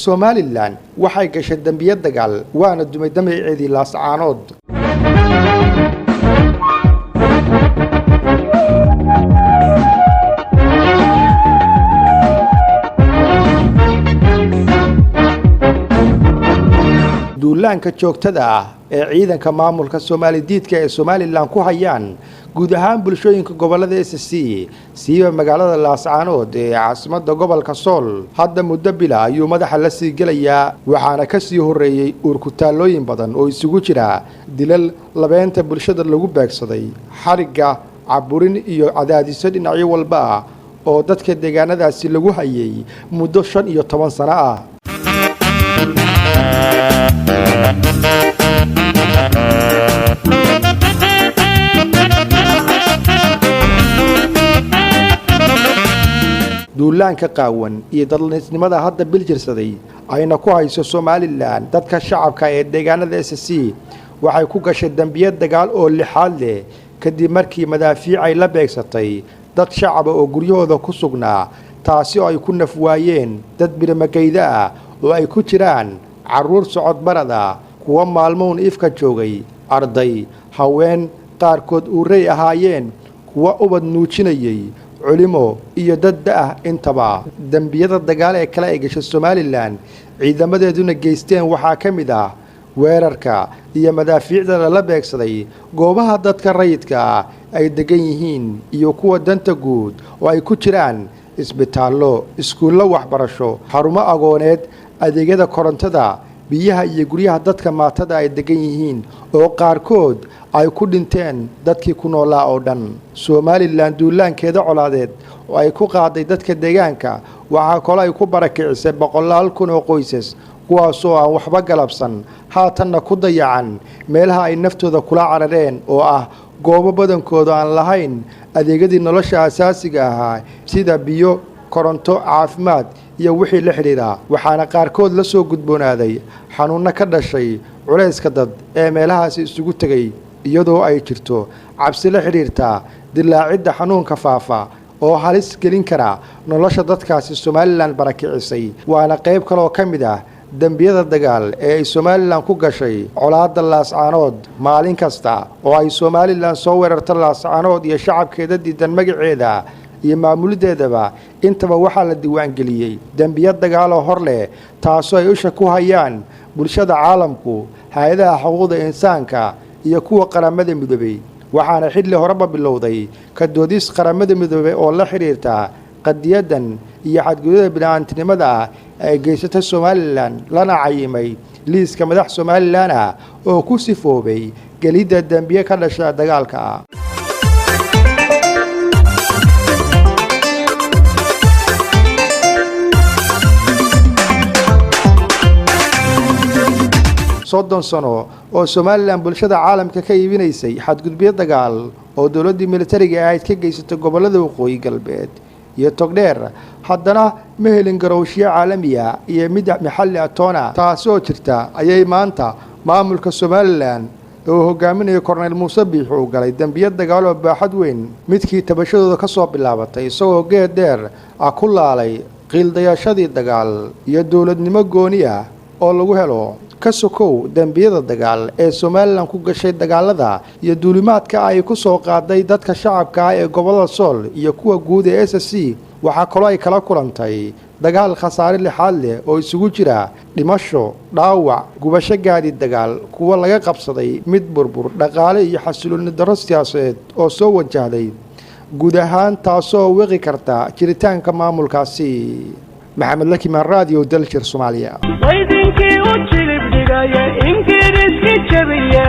Somaliland waxay gashay dambiyo dagaal waana dumay damaceedii laascaanood. duulaanka joogtada ah ee ciidanka maamulka Soomaalidiidka ee Somaliland ku hayaan guud ahaan bulshooyinka gobolada SSC siiba magaalada Laascaanood ee caasimadda gobolka Sool hadda muddo bila ayuu madaxa la sii gelayaa waxaana ka sii horeeyay urkutaalooyin badan oo isugu jira dilal labeenta bulshada lagu beegsaday xariga caburin iyo cadaadisyo dhinacyo walba oo dadka deegaanadaasi lagu hayay muddo 15 sano ah. duulaanka qaawan iyo dadlaysnimada hadda biljirsaday ayna ku hayso Somaliland dadka shacabka ee deegaanada SSC waxay ku gashay dambiyo dagaal oo lixaad leh kadib markii madaafiic ay la beegsatay dad shacab oo guryahooda ku sugnaa taasi oo ay ku nafwaayeen dad birmagayda ah oo ay ku jiraan caruur socod barada kuwa maalmoon ifka joogay arday haween qaarkood uurey ahaayeen kuwa ubad nuujinayay culimo iyo dad ah intaba dambiyada dagaal ee kala eegashay Somaliland ciidamadeeduna geysteen waxaa ka mid ah weerarka iyo madaafiicda la beegsaday goobaha dadka rayidka ay degan yihiin iyo kuwa danta guud oo ay ku jiraan isbitaallo iskuulo waxbarasho xarumo agooneed adeegyada korontada biyaha iyo guryaha dadka maatada ay degan yihiin oo qaarkood ay ku dhinteen dadkii ku noolaa oo dhan. Somaliland duulaankeeda colaadeed oo ay ku qaaday dadka deegaanka waxa kale ay ku barakicisay boqolaal kun oo qoysas kuwaas oo aan waxba galabsan haatanna ku dayacan meelaha ay naftooda kula carareen oo ah goobo badankooda aan lahayn adeegyadii nolosha asaasiga ah sida biyo koronto caafimaad iyo wixii la xiriira waxaana qaarkood la soo gudboonaaday xanuunna ka dhashay culayska dad ee meelahaas isugu tagay iyadoo ay jirto cabsi la xiriirta dilaacidda xanuunka faafa oo halis gelin kara nolosha dadkaasi Somaliland barakicisay waana qayb kale oo kamid ah dambiyada dagaal ee ay Somaliland ku gashay colaadda Laascaanood maalin kasta oo ay Somaliland soo weerarto Laascaanood iyo shacabkeeda diidan magaceeda iyo maamulideedaba intaba waxaa la diiwaan geliyay dambiyo dagaal oo hor leh taasoo ay usha ku hayaan bulshada caalamku hay'adaha xuquuqda insaanka iyo kuwa qaramada midoobay waxaana xilli horeba bilowday ka doodis qaramada midoobay oo la xiriirta qadiyadan iyo xadgudubada bini'aadantinimada ay geysatay Somaliland lana cayimay liiska madax Somaliland oo ku sifoobay galida dambiye ka dhashay dagaalka. soddon sano oo Somaliland bulshada caalamka ka iibinaysay xadgudubyo dagaal oo dawladda militariga ay ka geysatay gobolada waqooyi galbeed iyo togdheer haddana ma helin garowshiyo caalami ah iyo mid maxalli ah toona taasoo jirta ayay maanta maamulka Somaliland oo hogaaminaya Korneyl Muuse Biix uu galay dambiyo dagaal oo baaxad weyn midkii tabashadooda ka soo bilaabatay isagoo geed dheer ku laalay qiildayashadii dagaal iyo dawladnimo gooni ah oo lagu helo ka sokow dambiyada dagaal ee Somaliland ku gashay dagaalada iyo duulimaadka ay ku soo qaaday dadka shacabka ee gobolada Sool iyo kuwa guud ee SSC waxa kale ay kala kulantay dagaal khasaare lixaad leh oo isugu jira dhimasho dhaawac gubasho gaadi dagaal kuwa laga qabsaday mid burbur dhaqaale iyo xasilooni darro siyaasadeed oo soo wajahday guud ahaan taasoo wiqi karta jiritaanka maamulkaasi. Maxamed Lakimaan Radio Daljir Soomaaliya. ويدينكي وجلب دقايا إنكي رزقي جبية